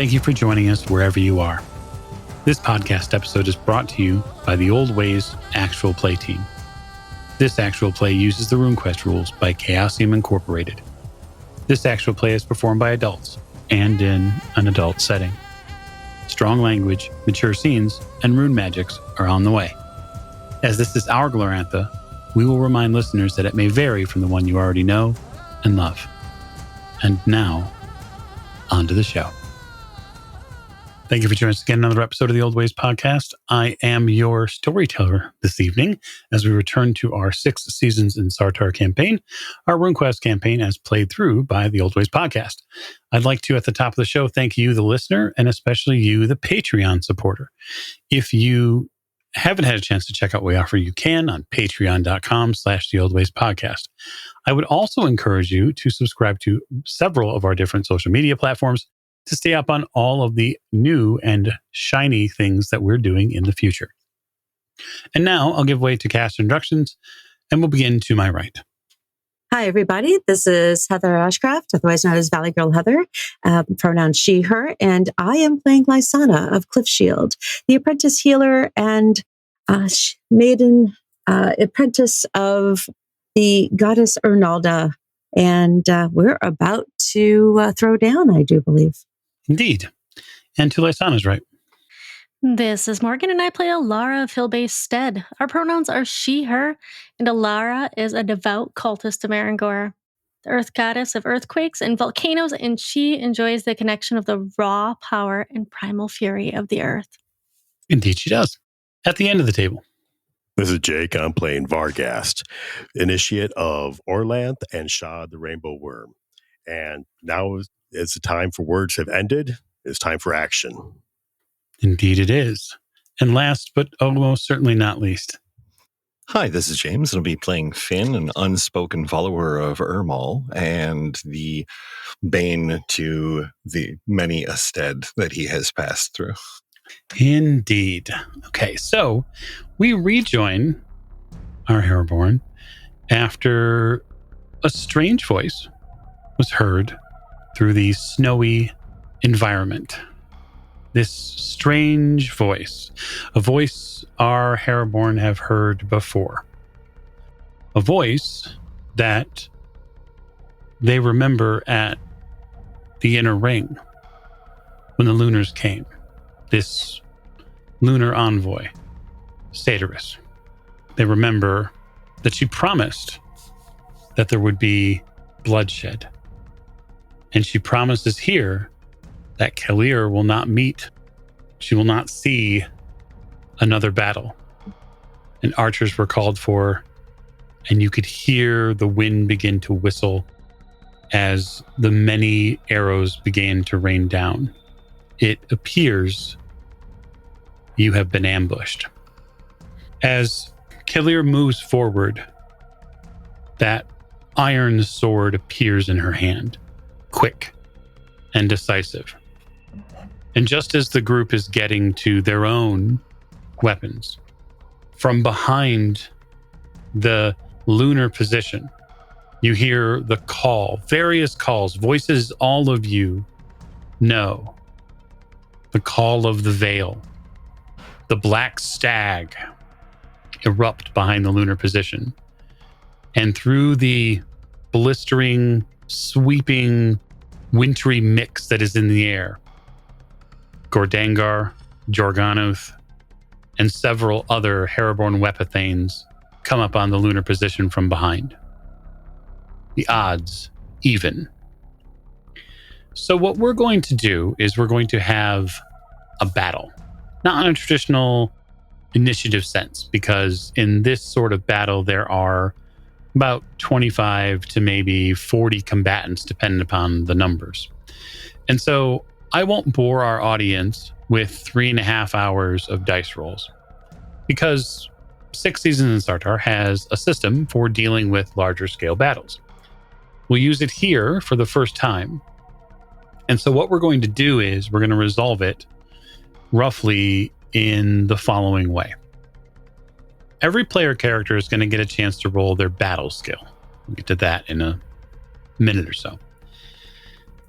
thank you for joining us wherever you are. This podcast episode is brought to you by the Old Ways Actual Play team. This actual play uses the RuneQuest rules by Chaosium Incorporated. This actual play is performed by adults and in an adult setting. Strong language, mature scenes, and rune magics are on the way. As this is our Glorantha, we will remind listeners that it may vary from the one you already know and love. And now, on to the show. Thank you for joining us again in another episode of the Old Ways podcast. I am your storyteller this evening as we return to our 6 seasons in Sartar campaign, our RuneQuest campaign as played through by the Old Ways podcast. I'd like to, at the top of the show, thank you, the listener, and especially you, the Patreon supporter. If you haven't had a chance to check out what we offer, you can on patreon.com/theoldwayspodcast. I would also encourage you to subscribe to several of our different social media platforms to stay up on all of the new and shiny things that we're doing in the future. And now I'll give way to cast introductions, and we'll begin to my right. Hi, everybody. This is Heather Ashcraft, otherwise known as Valley Girl Heather, pronoun she, her, and I am playing Lysana of Cliffshield, the apprentice healer and maiden apprentice of the goddess Ernalda. And we're about to throw down, I do believe. Indeed. And to Lysana's right. This is Morgan, and I play Alara of Hillbase Stead. Our pronouns are she, her, and Alara is a devout cultist of Marangor, the earth goddess of earthquakes and volcanoes, and she enjoys the connection of the raw power and primal fury of the earth. Indeed she does. At the end of the table. This is Jake. I'm playing Vargast, initiate of Orlanth and Shad the Rainbow Worm. And now is the time for words have ended. It's time for action. Indeed it is. And last, but almost certainly not least. Hi, this is James, and I'll be playing Finn, an unspoken follower of Ermal, and the bane to the many a stead that he has passed through. Indeed. Okay, so we rejoin our Haraborn after a strange voice was heard through the snowy environment. This strange voice, a voice our Haraborn have heard before. A voice that they remember at the inner ring when the Lunars came. This lunar envoy, Satyris. They remember that she promised that there would be bloodshed. And she promises here that Kalir will not meet, she will not see another battle. And archers were called for, and you could hear the wind begin to whistle as the many arrows began to rain down. It appears you have been ambushed. As Kalir moves forward, that iron sword appears in her hand, quick and decisive. And just as the group is getting to their own weapons, from behind the lunar position, you hear the call, various calls, voices all of you know. The call of the Vale. The black stag erupt behind the lunar position. And through the blistering, sweeping, wintry mix that is in the air, Gordangar, Jorganoth, and several other Haraborn Wepathanes come up on the lunar position from behind. The odds even. So what we're going to do is we're going to have a battle. Not in a traditional initiative sense, because in this sort of battle there are about 25 to maybe 40 combatants, depending upon the numbers. And so I won't bore our audience with 3.5 hours of dice rolls, because 6 Seasons in Sartar has a system for dealing with larger scale battles. We'll use it here for the first time. And so what we're going to do is we're going to resolve it roughly in the following way. Every player character is going to get a chance to roll their battle skill. We'll get to that in a minute or so.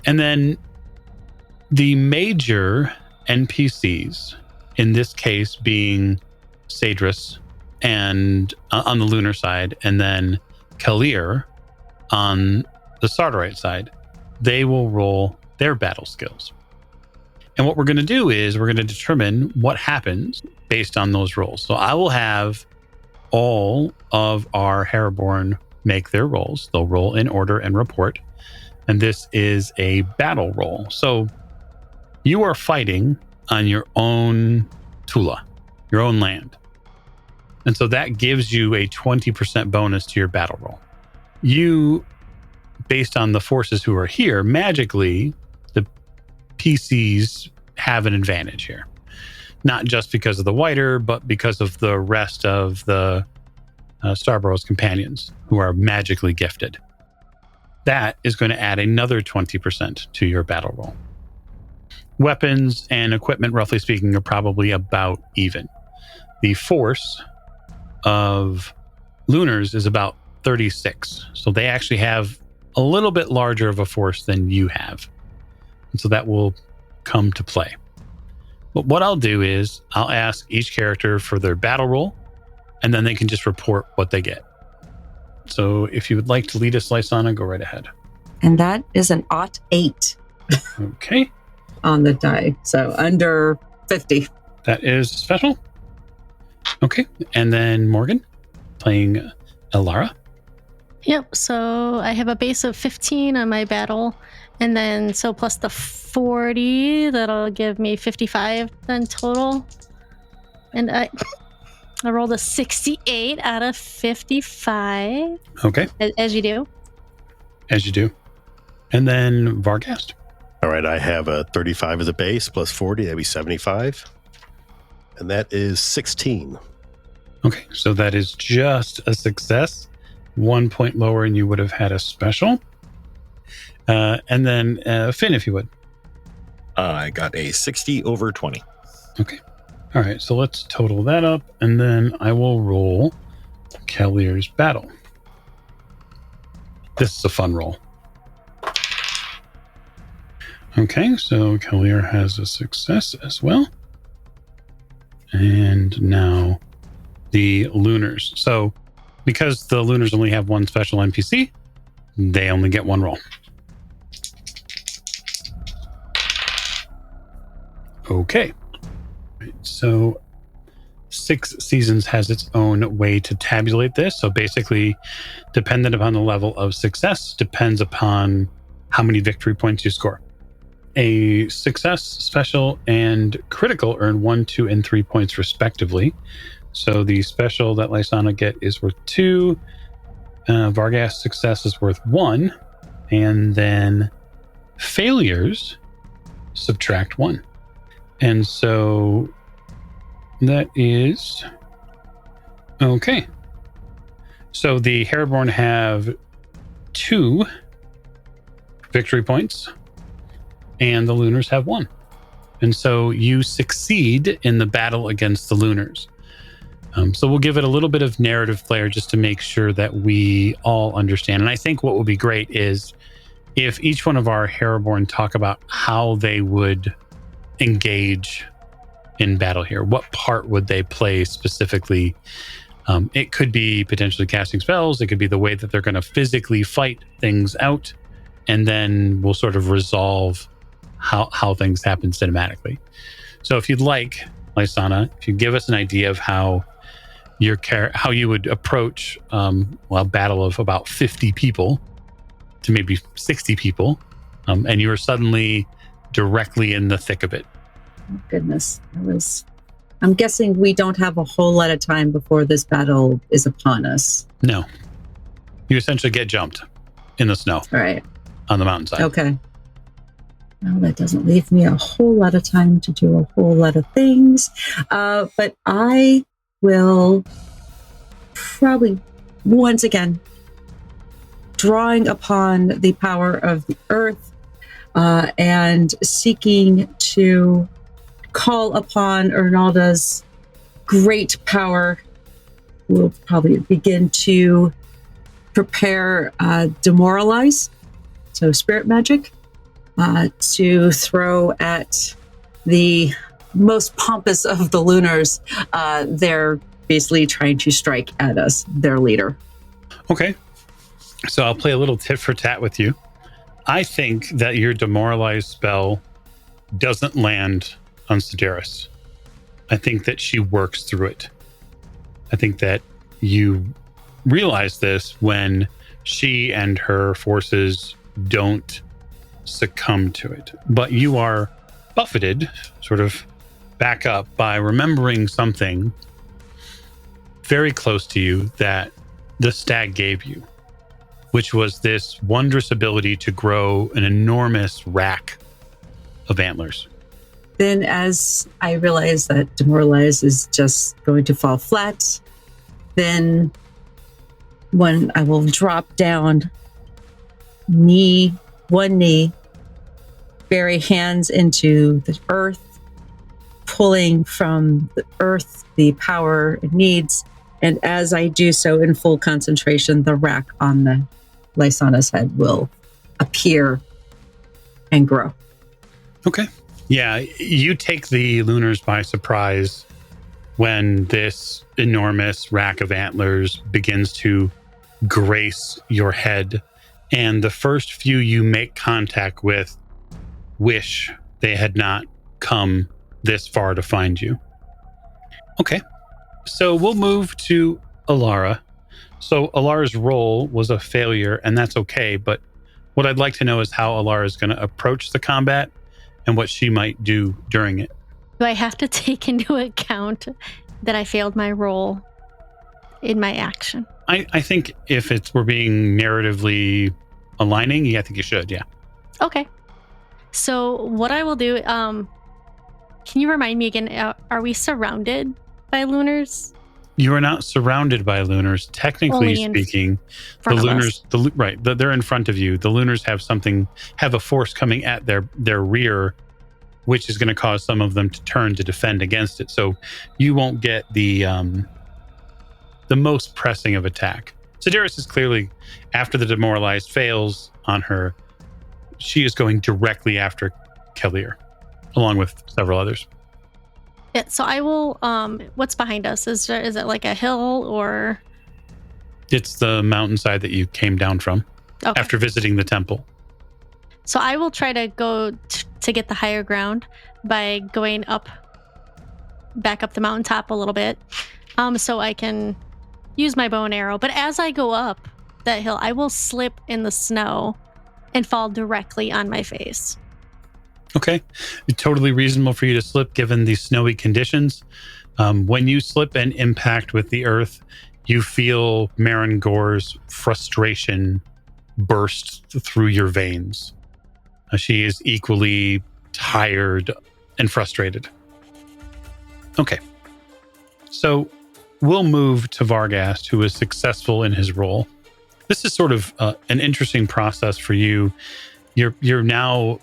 And then The major NPCs, in this case being Sadris and on the lunar side, and then Kalir on the Sartarite side, they will roll their battle skills. And what we're going to do is we're going to determine what happens based on those rolls. So I will have all of our Haraborn make their rolls. They'll roll in order and report. And this is a battle roll. So you are fighting on your own Tula, your own land. And so that gives you a 20% bonus to your battle roll. You, based on the forces who are here, magically, the PCs have an advantage here. Not just because of the whiter, but because of the rest of the Starborough's companions who are magically gifted. That is going to add another 20% to your battle roll. Weapons and equipment, roughly speaking, are probably about even. The force of Lunars is about 36. So they actually have a little bit larger of a force than you have. And so that will come to play. But what I'll do is I'll ask each character for their battle roll, and then they can just report what they get. So if you would like to lead us, Lysana, go right ahead. And that is an 8 Okay. on the die. So under 50. That is special. Okay. And then Morgan playing Elara. Yep. So I have a base of 15 on my battle. And then so plus the 40, that'll give me 55 then total. And I rolled a 68 out of 55. Okay. As you do. As you do. And then Vargast. All right, I have a 35 as a base plus 40. That'd be 75. And that is 16. Okay. So that is just a success. 1 point lower and you would have had a special. And then Finn, if you would. I got a 60 over 20. Okay. All right. So let's total that up. And then I will roll Kalir's battle. This is a fun roll. Okay. So Kalir has a success as well. And now the Lunars. So because the Lunars only have one special NPC, they only get one roll. Okay. So Six Seasons has its own way to tabulate this. So basically, dependent upon the level of success, depends upon how many victory points you score. A success, special, and critical earn 1, 2, and 3 points respectively. So the special that Lysana get is worth 2. Vargas success is worth 1. And then failures subtract 1. And so that is okay. So the Haraborn have 2 victory points, and the Lunars have 1. And so you succeed in the battle against the Lunars. So we'll give it a little bit of narrative flair just to make sure that we all understand. And I think what would be great is if each one of our Haraborn talk about how they would engage in battle here. What part would they play specifically? It could be potentially casting spells. It could be the way that they're going to physically fight things out. And then we'll sort of resolve how things happen cinematically. So if you'd like, Lysana, if you give us an idea of how you would approach a battle of about 50 people to maybe 60 people, and you are suddenly directly in the thick of it. Oh, goodness. I'm guessing we don't have a whole lot of time before this battle is upon us. No. You essentially get jumped in the snow. All right. On the mountainside. Okay. Well, that doesn't leave me a whole lot of time to do a whole lot of things. But I will probably, once again, drawing upon the power of the earth and seeking to call upon Ernalda's great power, we'll probably begin to prepare demoralize, so spirit magic, to throw at the most pompous of the Lunars. They're basically trying to strike at us, their leader. Okay. So I'll play a little tit for tat with you. I think that your demoralize spell doesn't land on Sedaris. I think that she works through it. I think that you realize this when she and her forces don't succumb to it. But you are buffeted, sort of back up, by remembering something very close to you that the stag gave you, which was this wondrous ability to grow an enormous rack of antlers. Then as I realize that demoralize is just going to fall flat, then when I will drop down, one knee, bury hands into the earth, pulling from the earth the power it needs. And as I do so in full concentration, the rack on the Lysana's head will appear and grow. Okay. Yeah, you take the Lunars by surprise when this enormous rack of antlers begins to grace your head. And the first few you make contact with wish they had not come this far to find you. Okay. So we'll move to Alara. So Alara's roll was a failure, and that's okay. But what I'd like to know is how Alara is going to approach the combat and what she might do during it. Do I have to take into account that I failed my roll in my action? I think if we're being narratively aligning, yeah, I think you should, yeah. Okay. So what I will do, can you remind me again, are we surrounded by Lunars? You are not surrounded by Lunars. Technically speaking, the Lunars, they're in front of you. The Lunars have a force coming at their rear, which is going to cause some of them to turn to defend against it. So you won't get the most pressing of attack. Sedaris is clearly, after the demoralized fails on her, she is going directly after Kellier, along with several others. Yeah, so I will, what's behind us? Is it like a hill or? It's the mountainside that you came down from after visiting the temple. So I will try to go to get the higher ground by going back up the mountaintop a little bit, so I can use my bow and arrow. But as I go up that hill, I will slip in the snow and fall directly on my face. Okay. Totally reasonable for you to slip given the snowy conditions. When you slip and impact with the earth, you feel Marangor's frustration burst through your veins. She is equally tired and frustrated. Okay. So we'll move to Varghast, who is successful in his role. This is sort of an interesting process for you. You're now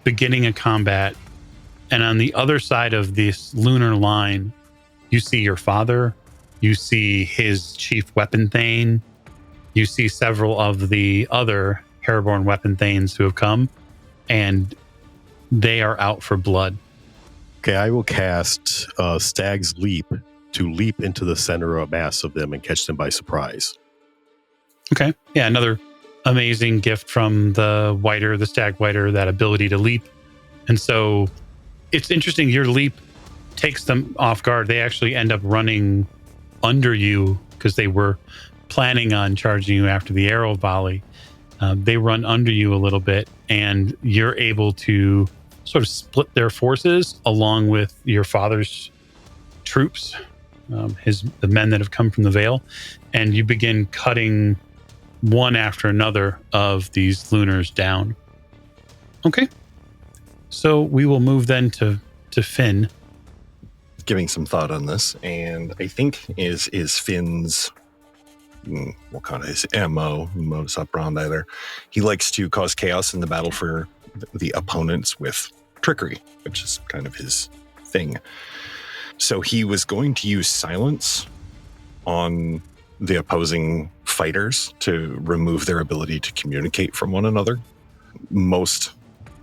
beginning a combat, and on the other side of this lunar line, you see your father, you see his chief weapon thane, you see several of the other Haraborn weapon thanes who have come, and they are out for blood. Okay, I will cast Stag's Leap to leap into the center of a mass of them and catch them by surprise. Okay, yeah, another amazing gift from the stag whiter, that ability to leap. And so it's interesting, your leap takes them off guard. They actually end up running under you because they were planning on charging you after the arrow volley. They run under you a little bit, and you're able to sort of split their forces along with your father's troops, the men that have come from the Vale, and you begin cutting one after another of these Lunars down. Okay. So we will move then to Finn. Giving some thought on this, and I think is Finn's, we'll call it his MO, modus operandi there. He likes to cause chaos in the battle for the opponents with trickery, which is kind of his thing. So he was going to use silence on the opposing fighters to remove their ability to communicate from one another. Most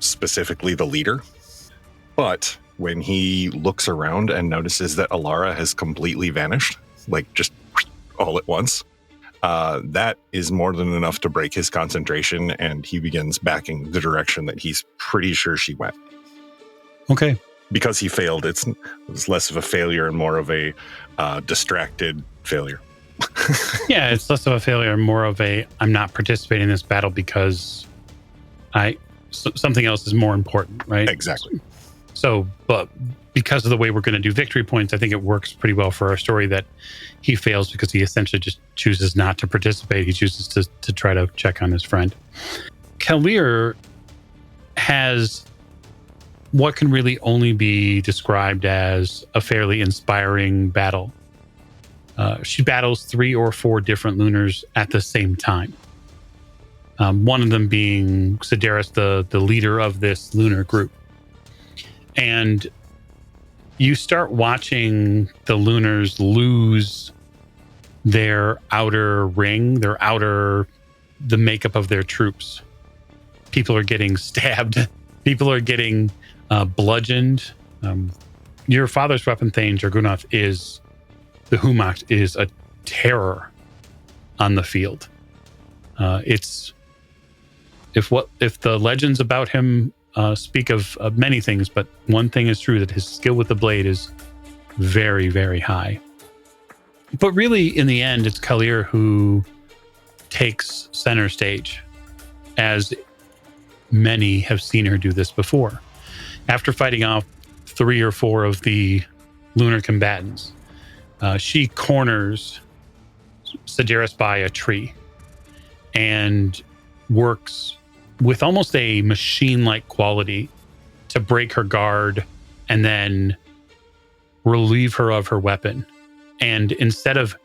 specifically the leader. But when he looks around and notices that Alara has completely vanished, like just all at once, that is more than enough to break his concentration, and he begins backing the direction that he's pretty sure she went. Okay. Because he failed, it's less of a failure and more of a distracted failure. Yeah, it's less of a failure and more of a, I'm not participating in this battle because something else is more important, right? Exactly. So, but because of the way we're going to do victory points, I think it works pretty well for our story that he fails because he essentially just chooses not to participate. He chooses to try to check on his friend. Kalir has what can really only be described as a fairly inspiring battle. She battles 3 or 4 different lunars at the same time. One of them being Sedaris, the leader of this lunar group. And you start watching the lunars lose their outer ring, the makeup of their troops. People are getting stabbed. People are getting bludgeoned. Your father's weapon thane, Jargunoth, the Humacht is a terror on the field. If the legends about him speak of many things, but one thing is true, that his skill with the blade is very, very high. But really, in the end, it's Kalir who takes center stage, as many have seen her do this before. After fighting off 3 or 4 of the lunar combatants, she corners Sedaris by a tree and works with almost a machine-like quality to break her guard and then relieve her of her weapon. And instead of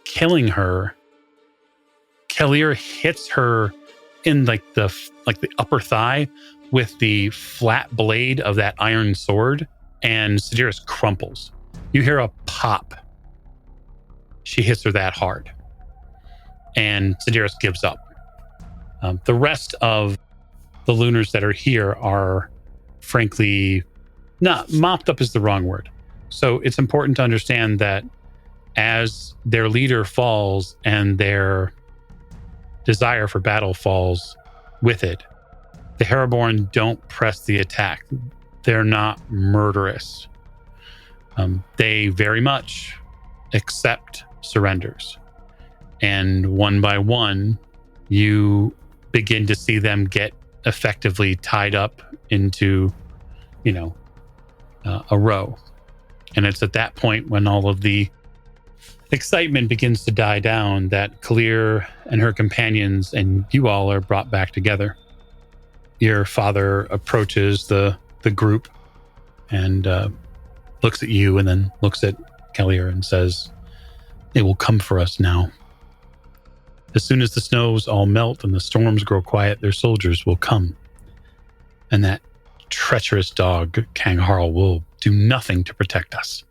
killing her, Kalir hits her in the upper thigh with the flat blade of that iron sword, and Sedaris crumples. You hear a pop. She hits her that hard, and Sedaris gives up. The rest of the lunars that are here are, frankly, not mopped up is the wrong word. So it's important to understand that as their leader falls and their desire for battle falls with it, the Haraborn don't press the attack. They're not murderous. They very much accept surrenders. And one by one, you begin to see them get effectively tied up into, a row. And it's at that point when all of the excitement begins to die down that Kalir and her companions and you all are brought back together. Your father approaches the group and looks at you and then looks at Kalir and says, "They will come for us now. As soon as the snows all melt and the storms grow quiet, their soldiers will come. And that treacherous dog, Kang Harl, will do nothing to protect us.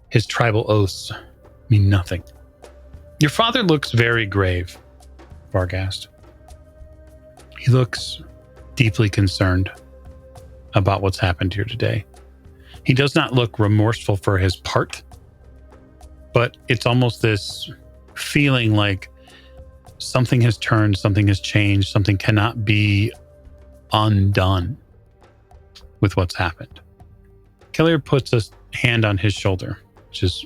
His tribal oaths mean nothing." Your father looks very grave, Varghast. He looks deeply concerned about what's happened here today. He does not look remorseful for his part, but it's almost this feeling like something has turned, something has changed, something cannot be undone with what's happened. Kalir puts a hand on his shoulder, which is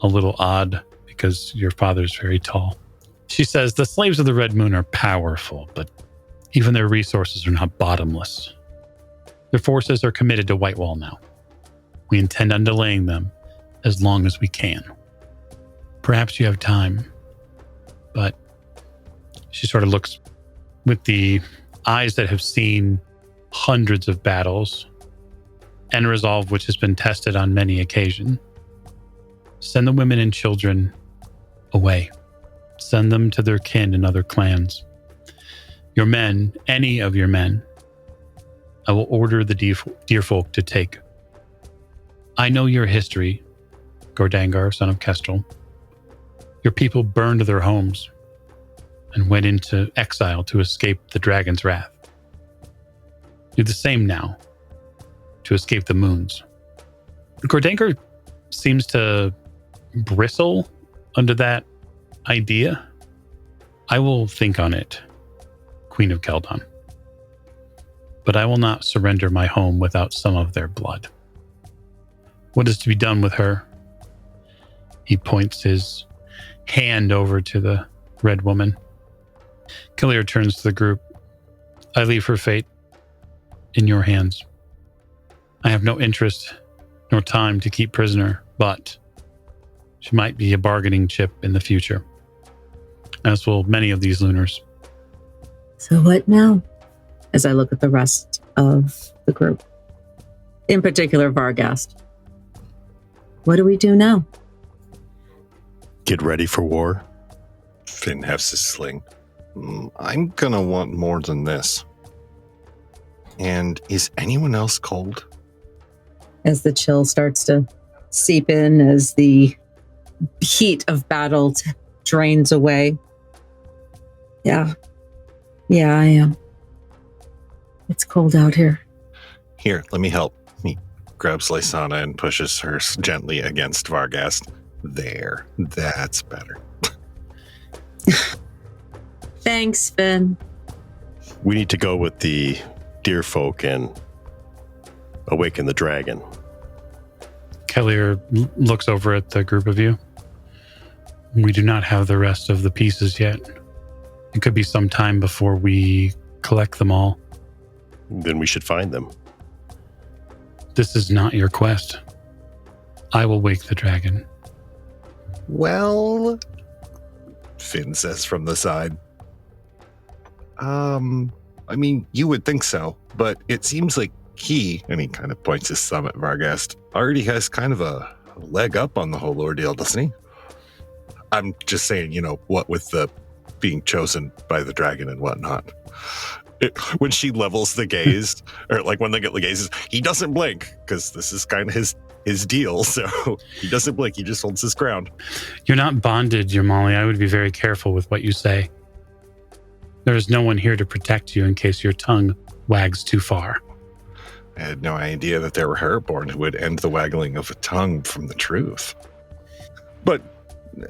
a little odd because your father's very tall. She says, "The slaves of the Red Moon are powerful, but even their resources are not bottomless. Their forces are committed to Whitewall now. We intend on delaying them as long as we can. Perhaps you have time, but..." She sort of looks with the eyes that have seen hundreds of battles and resolve which has been tested on many occasions. "Send the women and children away. Send them to their kin and other clans. Your men, any of your men, I will order the deer folk to take. I know your history, Gordangar, son of Kestrel. Your people burned their homes and went into exile to escape the dragon's wrath. do the same now to escape the moons. Gordanger seems to bristle under that idea. I will think on it, Queen of Keldon. But I will not surrender my home without some of their blood. What is to be done with her? He points his hand over to the red woman. Killier turns to the group. I leave her fate in your hands. I have no interest nor time to keep prisoner, but she might be a bargaining chip in the future, as will many of these Lunars. So what now? As I look at the rest of the group, in particular Varghast. What do we do now? Get ready for war. Finn hefts his sling. I'm gonna want more than this. And is anyone else cold? As the chill starts to seep in, as the heat of battle drains away. Yeah, I am. It's cold out here. Here, let me help. He grabs Lysana and pushes her gently against Varghast. There, that's better. Thanks, Finn. We need to go with the deer folk and awaken the dragon. Kellier looks over at the group of you. We do not have the rest of the pieces yet. It could be some time before we collect them all. Then we should find them. This is not your quest. I will wake the dragon. Well, Finn says from the side. I mean, you would think so, but it seems like he, and he kind of points his thumb at Varghast, already has kind of a leg up on the whole ordeal, doesn't he? I'm just saying, what with the being chosen by the dragon and whatnot. When she levels the gaze, or like when they get the gazes, he doesn't blink, because this is kind of his deal, so he doesn't blink, he just holds his ground. You're not bonded, Yamali. I would be very careful with what you say. There is no one here to protect you in case your tongue wags too far. I had no idea that there were Haraborn who would end the waggling of a tongue from the truth. But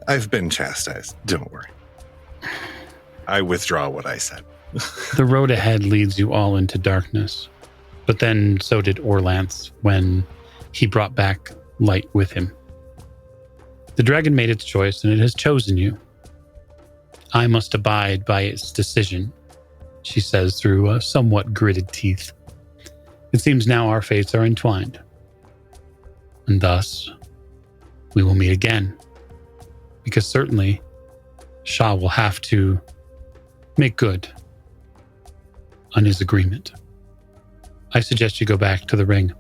I've been chastised, don't worry. I withdraw what I said. The road ahead leads you all into darkness. But then so did Orlance when he brought back light with him. The dragon made its choice, and it has chosen you. I must abide by its decision, she says through somewhat gritted teeth. It seems now our fates are entwined. And thus, we will meet again. Because certainly, Shah will have to make good on his agreement. I suggest you go back to the ring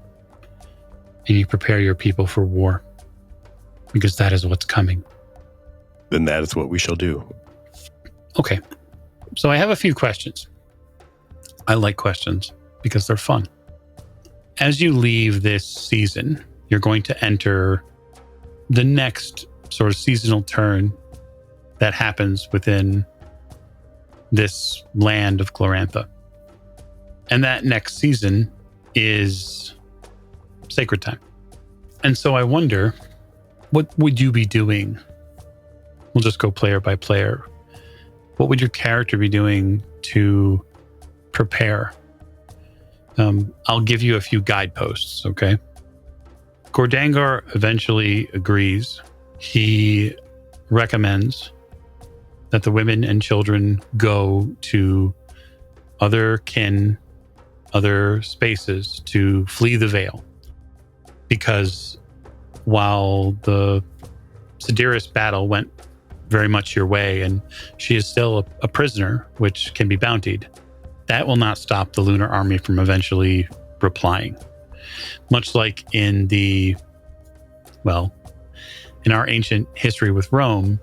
and you prepare your people for war, because that is what's coming. Then that is what we shall do. Okay, so I have a few questions. I like questions because they're fun. As you leave this season, you're going to enter the next sort of seasonal turn that happens within this land of Chlorantha. And that next season is Sacred Time. And so I wonder, what would you be doing? We'll just go player by player. What would your character be doing to prepare? I'll give you a few guideposts, okay? Gordangar eventually agrees. He recommends that the women and children go to other kin, other spaces to flee the Vale. Because while the Sidiris battle went very much your way, and she is still a prisoner, which can be bountied, that will not stop the Lunar Army from eventually replying. Much like in our ancient history with Rome,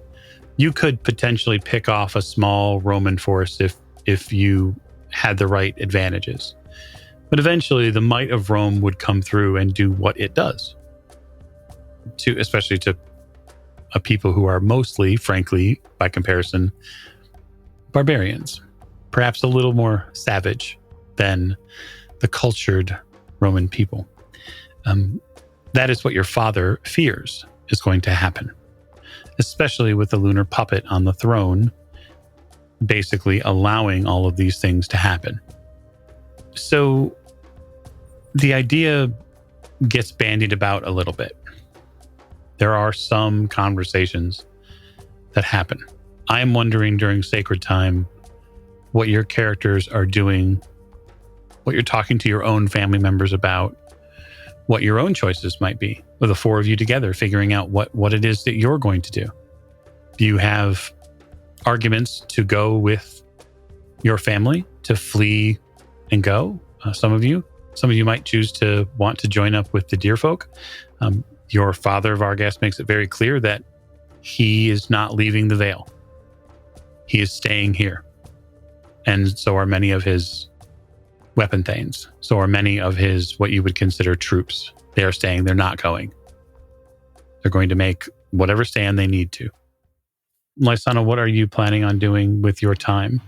you could potentially pick off a small Roman force if you had the right advantages. But eventually the might of Rome would come through and do what it does, especially to a people who are mostly, frankly, by comparison, barbarians. Perhaps a little more savage than the cultured Roman people. That is what your father fears is going to happen, especially with the lunar puppet on the throne, basically allowing all of these things to happen. So the idea gets bandied about a little bit. There are some conversations that happen. I am wondering during Sacred Time what your characters are doing, what you're talking to your own family members about, what your own choices might be, with the four of you together, figuring out what it is that you're going to do. Do you have arguments to go with your family, to flee and go? Some of you might choose to want to join up with the deer folk. Your father, Vargas, makes it very clear that he is not leaving the Vale. He is staying here. And so are many of his weapon thanes. So are many of his, what you would consider troops. They are staying, they're not going. They're going to make whatever stand they need to. Lysana, what are you planning on doing with your time?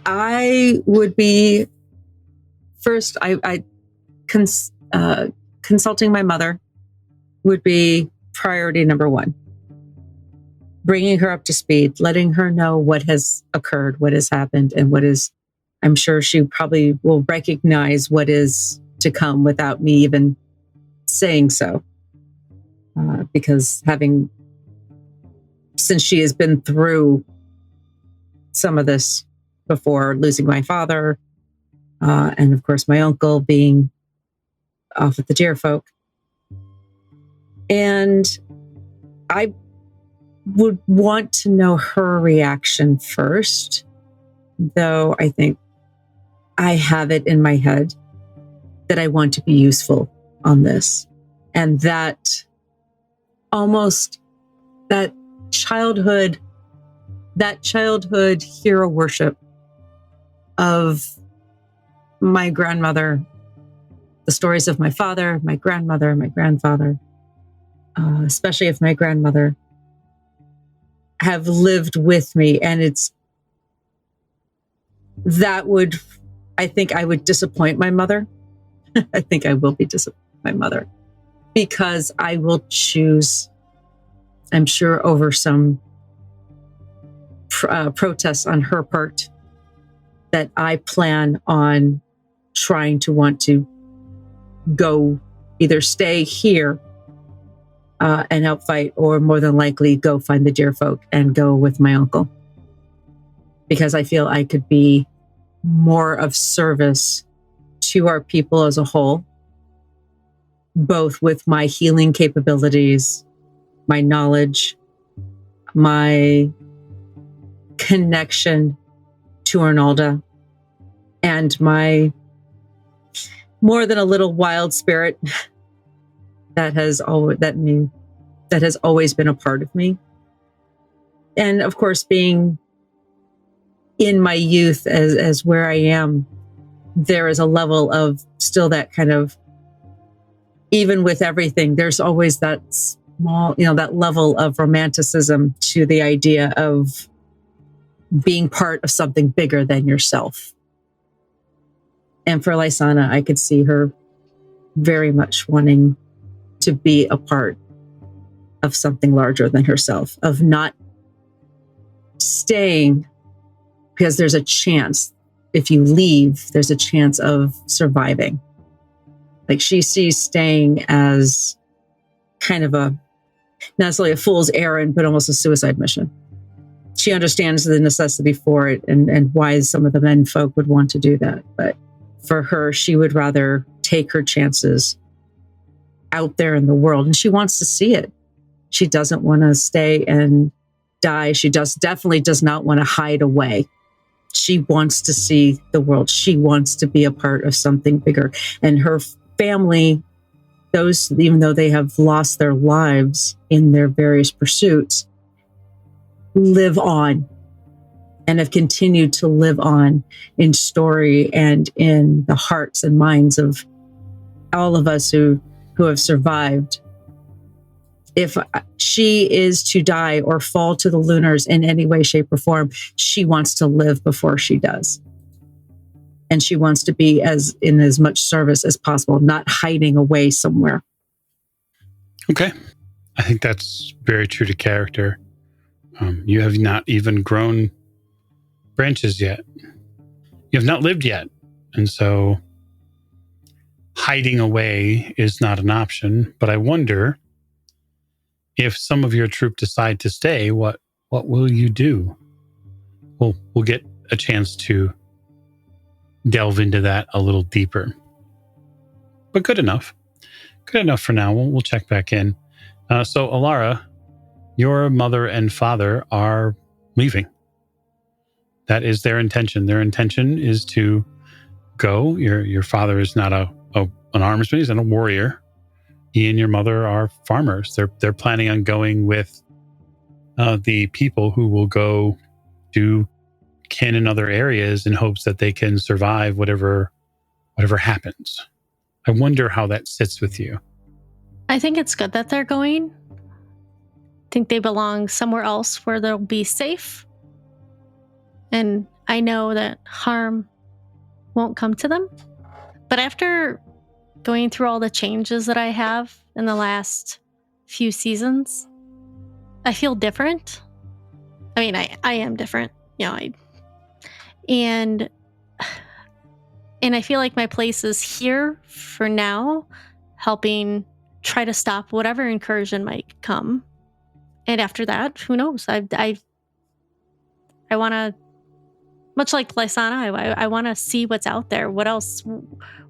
I would be first. Consulting my mother would be priority number one. Bringing her up to speed, letting her know what has occurred, what has happened, and what is. I'm sure she probably will recognize what is to come without me even saying so, because since she has been through some of this before, losing my father, and of course my uncle being off at the deer folk. And I would want to know her reaction first, though I think I have it in my head that I want to be useful on this. And that almost that childhood hero worship of my grandmother, the stories of my father, my grandmother, my grandfather, especially if my grandmother, have lived with me. And I think I would disappoint my mother. I think I will be disappointed my mother, because I will choose, I'm sure, over some protests on her part, that I plan on trying to want to go either stay here and help fight, or more than likely go find the deer folk and go with my uncle, because I feel I could be more of service to our people as a whole, both with my healing capabilities, my knowledge, my connection to Arnalda, and my more than a little wild spirit that has always been a part of me. And of course, being in my youth as where I am, there is a level of still that kind of, even with everything, there's always that small, that level of romanticism to the idea of being part of something bigger than yourself. And for Lysana, I could see her very much wanting to be a part of something larger than herself, of not staying because there's a chance, if you leave, there's a chance of surviving. Like, she sees staying as kind of not necessarily a fool's errand, but almost a suicide mission. She understands the necessity for it and why some of the men folk would want to do that. But for her, she would rather take her chances out there in the world, and she wants to see it. She doesn't want to stay and die. She definitely does not want to hide away. She wants to see the world. She wants to be a part of something bigger. And her family, those, even though they have lost their lives in their various pursuits, live on and have continued to live on in story and in the hearts and minds of all of us who have survived. If she is to die or fall to the Lunars in any way, shape, or form, she wants to live before she does. and she wants to be in as much service as possible, not hiding away somewhere. Okay. I think that's very true to character. You have not even grown branches yet. You have not lived yet. And so hiding away is not an option. But I wonder if some of your troop decide to stay, what will you do? We'll get a chance to delve into that a little deeper. But good enough. Good enough for now. We'll check back in. So Alara, your mother and father are leaving. That is their intention. Their intention is to go. Your father is not an armsman. He's not a warrior. He and your mother are farmers. They're planning on going with the people who will go to kin in other areas in hopes that they can survive whatever happens. I wonder how that sits with you. I think it's good that they're going. I think they belong somewhere else where they'll be safe. And I know that harm won't come to them. But after going through all the changes that I have in the last few seasons, I feel different. I mean, I am different. And I feel like my place is here for now, helping try to stop whatever incursion might come. And after that, who knows? I want to, much like Lysana, I want to see what's out there. What else?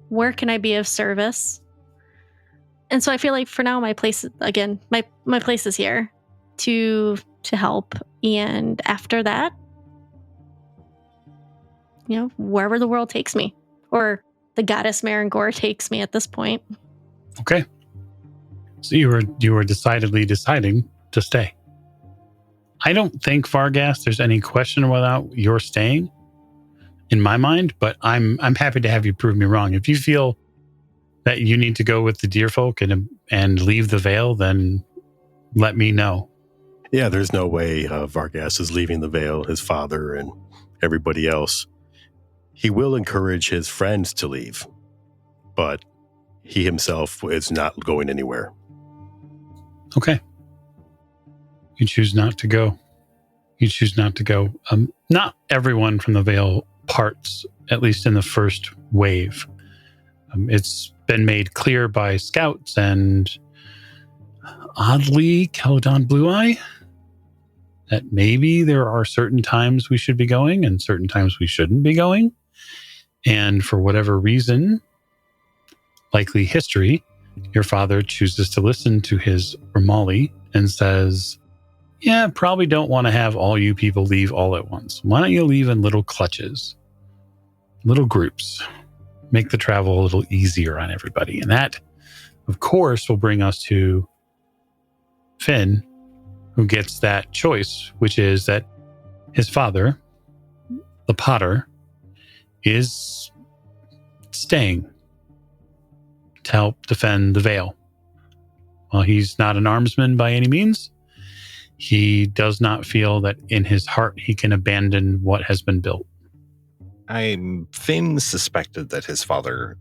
Where can I be of service? And so I feel like for now, my place, again, my place is here to help. And after that, wherever the world takes me, or the goddess Marangor takes me at this point. Okay. So you were decidedly deciding to stay. I don't think, Vargas, there's any question about your staying in my mind, but I'm happy to have you prove me wrong. If you feel that you need to go with the deer folk and leave the Vale, then let me know. Yeah, there's no way Vargas is leaving the Vale, his father and everybody else. He will encourage his friends to leave, but he himself is not going anywhere. Okay. You choose not to go. Not everyone from the Vale parts, at least in the first wave. It's been made clear by scouts and oddly, Caledon Blue Eye, that maybe there are certain times we should be going and certain times we shouldn't be going. And for whatever reason, likely history, your father chooses to listen to his Ramali and says, yeah, probably don't want to have all you people leave all at once. Why don't you leave in little clutches, little groups, make the travel a little easier on everybody. And that, of course, will bring us to Finn, who gets that choice, which is that his father, the Potter, is staying to help defend the Vale. While he's not an armsman by any means, he does not feel that in his heart he can abandon what has been built. Finn suspected that his father,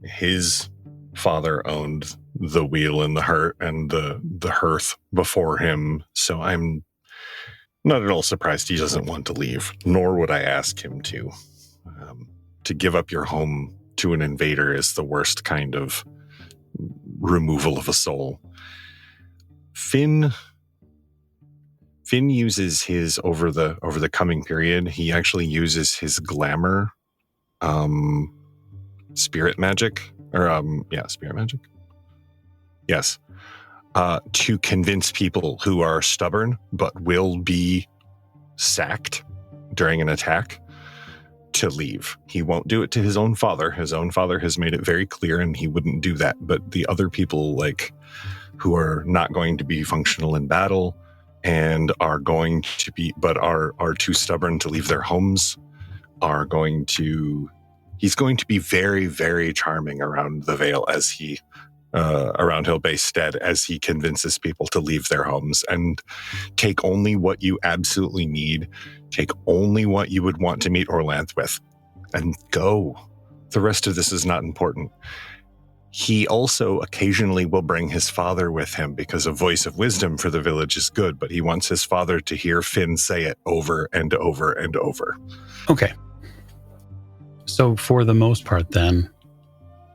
his father owned the wheel and the hearth before him, so I'm not at all surprised he doesn't want to leave, nor would I ask him to. To give up your home to an invader is the worst kind of removal of a soul. Finn uses his over the coming period. He actually uses his glamour, spirit magic, spirit magic. Yes, to convince people who are stubborn but will be sacked during an attack to leave. He won't do it to his own father. His own father has made it very clear, and he wouldn't do that. But the other people, who are not going to be functional in battle and are going to be, but are too stubborn to leave their homes, he's going to be very, very charming around the Vale as he, around Hill Bay Stead, as he convinces people to leave their homes and take only what you absolutely need Take only what you would want to meet Orlanth with, and go. The rest of this is not important. He also occasionally will bring his father with him because a voice of wisdom for the village is good, but he wants his father to hear Finn say it over and over and over. Okay. So for the most part then,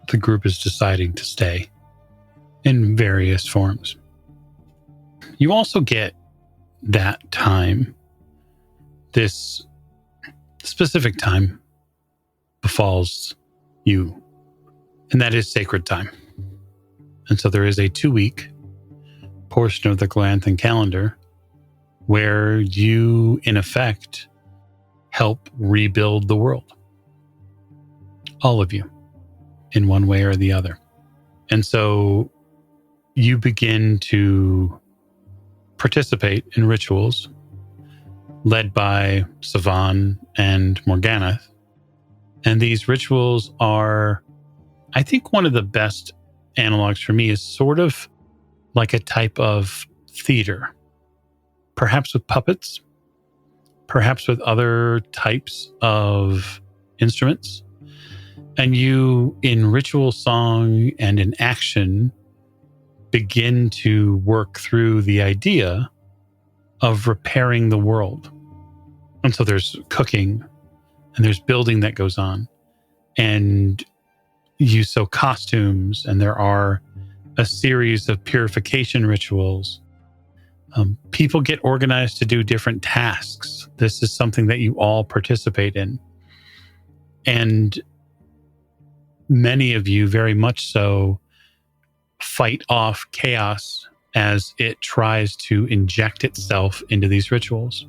the group is deciding to stay in various forms. You also get that time, this specific time befalls you, and that is sacred time. And so there is a 2-week portion of the Glanthan calendar where you, in effect, help rebuild the world. All of you, in one way or the other. And so you begin to participate in rituals led by Savan and Morganath. And these rituals are, I think one of the best analogs for me is sort of like a type of theater, perhaps with puppets, perhaps with other types of instruments. And you, in ritual song and in action, begin to work through the idea of repairing the world. And so there's cooking and there's building that goes on. And you sew costumes, and there are a series of purification rituals. People get organized to do different tasks. This is something that you all participate in. And many of you, very much so, fight off chaos as it tries to inject itself into these rituals.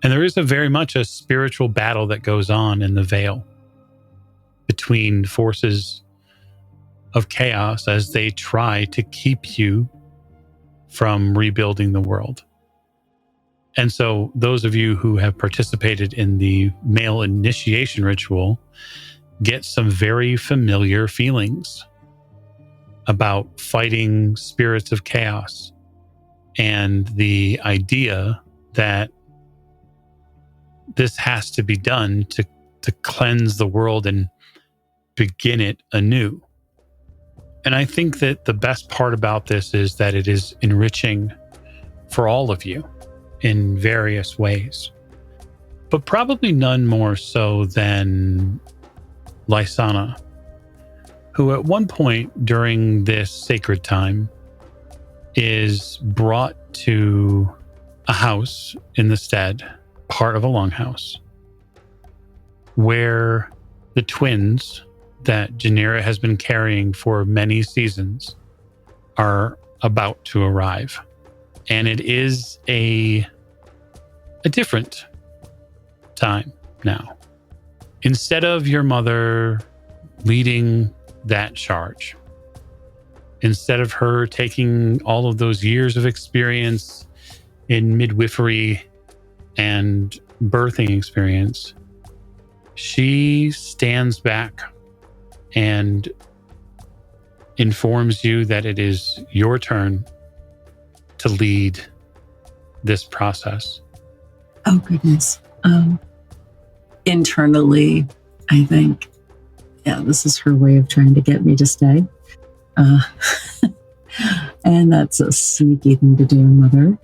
And there is very much a spiritual battle that goes on in the Vale between forces of chaos as they try to keep you from rebuilding the world. And so those of you who have participated in the male initiation ritual get some very familiar feelings about fighting spirits of chaos and the idea that this has to be done to cleanse the world and begin it anew. And I think that the best part about this is that it is enriching for all of you in various ways, but probably none more so than Lysana, who at one point during this sacred time is brought to a house in the stead, part of a longhouse, where the twins that Janira has been carrying for many seasons are about to arrive. And it is a different time now. Instead of your mother leading that charge, instead of her taking all of those years of experience in midwifery and birthing experience, she stands back and informs you that it is your turn to lead this process. Oh, goodness. Internally, I think, yeah, this is her way of trying to get me to stay. And that's a sneaky thing to do, Mother.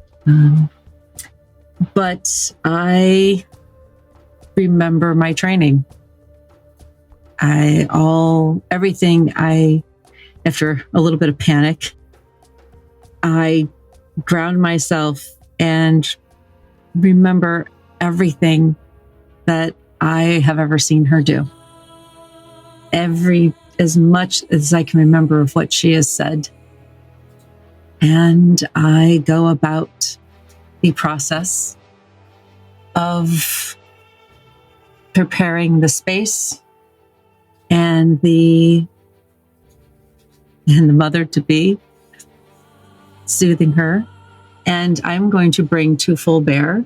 But I remember my training. After a little bit of panic, I ground myself and remember everything that I have ever seen her do. As much as I can remember of what she has said. And I go about the process of preparing the space and the mother-to-be, soothing her. And I'm going to bring to full bear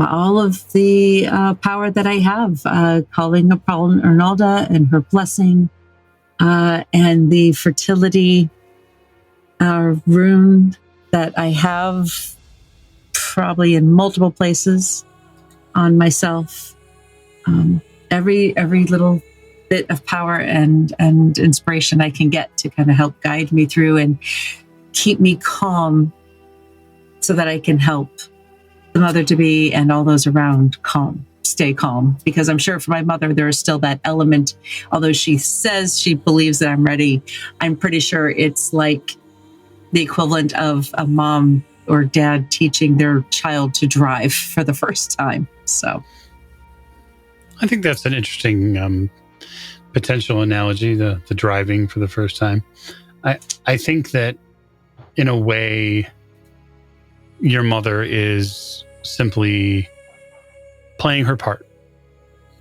all of the power that I have, calling upon Ernalda and her blessing, and the fertility rune that I have probably in multiple places on myself. Every little bit of power and inspiration I can get to kind of help guide me through and keep me calm so that I can help the mother-to-be and all those around stay calm. Because I'm sure for my mother, there is still that element, although she says she believes that I'm ready, I'm pretty sure it's like the equivalent of a mom or dad teaching their child to drive for the first time. So I think that's an interesting potential analogy, the driving for the first time. I think that in a way, your mother is simply playing her part.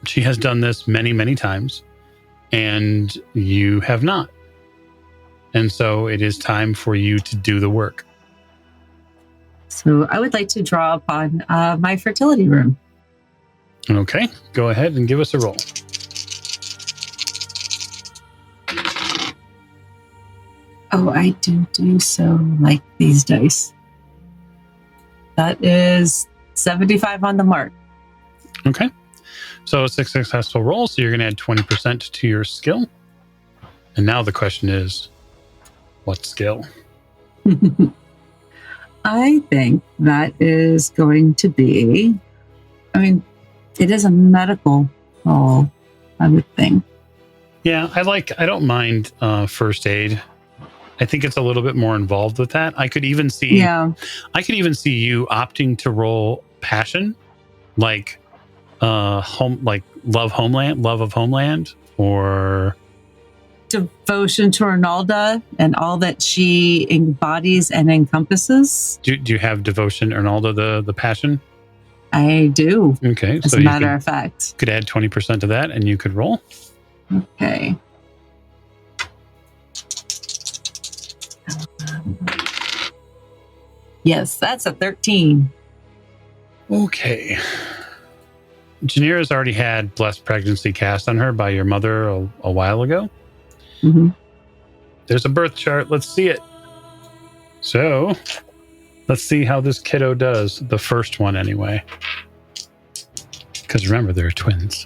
She has done this many, many times, and you have not. And so it is time for you to do the work. So I would like to draw upon my fertility room. Okay, go ahead and give us a roll. Oh, I do so like these dice. That is 75 on the mark. Okay, so 6 successful rolls, so you're going to add 20% to your skill. And now the question is, what skill? I think that is going to be, it is a medical role, I would think. Yeah, I don't mind first aid. I think it's a little bit more involved with that. I could even see you opting to roll passion, like love of homeland, or devotion to Arnalda and all that she embodies and encompasses. Do you have devotion, Arnalda, the passion? I do. Okay, as a matter of fact. Could add 20% to that, and you could roll. Okay. Yes, that's a 13. Okay. Janira's already had blessed pregnancy cast on her by your mother a while ago. Mm-hmm. There's a birth chart. Let's see it. So, let's see how this kiddo does. The first one, anyway. Because remember, they're twins.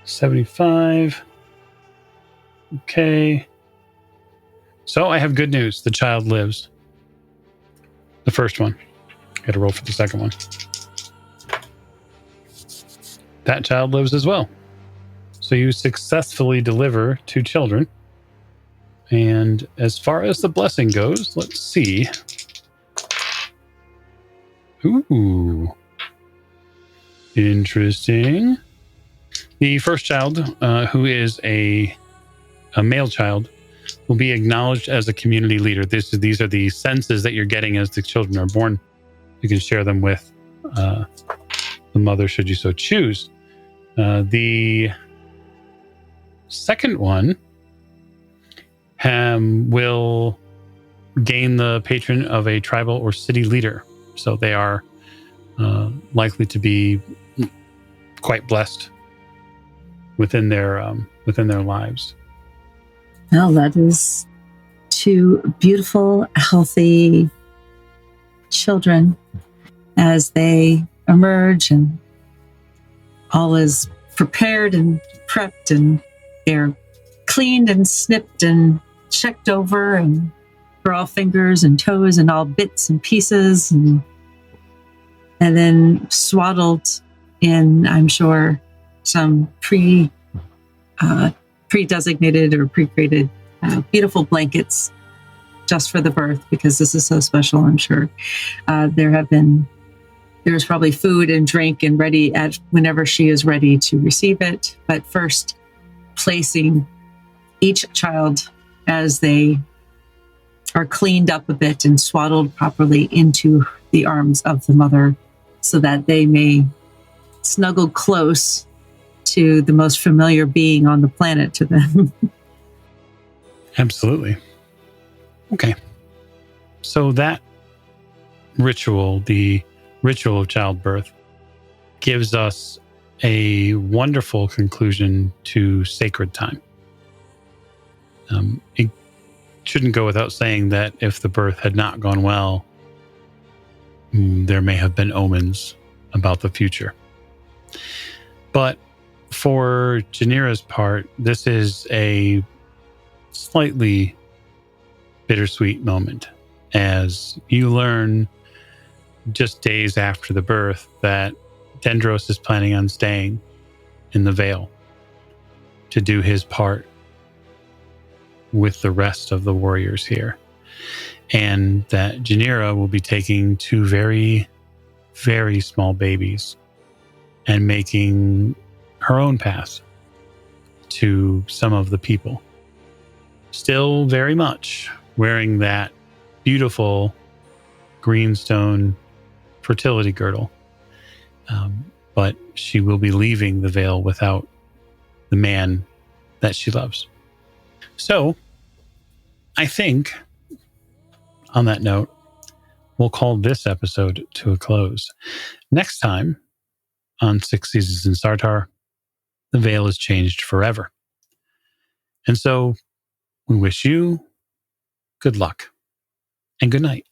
75. Okay. So, I have good news. The child lives. The first one. Got to roll for the second one. That child lives as well. So you successfully deliver 2 children. And as far as the blessing goes, let's see. Ooh. Interesting. The first child, who is a male child, will be acknowledged as a community leader. These are the senses that you're getting as the children are born. You can share them with the mother should you so choose. The second one will gain the patron of a tribal or city leader. So they are likely to be quite blessed within their lives. Well, that is 2 beautiful, healthy children as they emerge, and all is prepared and prepped, and they're cleaned and snipped and checked over, and for all fingers and toes and all bits and pieces, and then swaddled in, I'm sure, some pre-designated or pre-created beautiful blankets just for the birth, because this is so special. I'm sure there's probably food and drink and ready at whenever she is ready to receive it. But first, placing each child as they are cleaned up a bit and swaddled properly into the arms of the mother, so that they may snuggle close to the most familiar being on the planet to them. Absolutely. Okay. So that ritual, the ritual of childbirth, gives us a wonderful conclusion to sacred time. It shouldn't go without saying that if the birth had not gone well, there may have been omens about the future. But for Janira's part, this is a slightly bittersweet moment as you learn just days after the birth that Dendros is planning on staying in the Vale to do his part with the rest of the warriors here. And that Janira will be taking 2 very, very small babies and making her own path to some of the people. Still very much wearing that beautiful greenstone fertility girdle. But she will be leaving the Vale without the man that she loves. So, I think, on that note, we'll call this episode to a close. Next time on 6 Seasons in Sartar, the Vale is changed forever. And so, we wish you good luck and good night.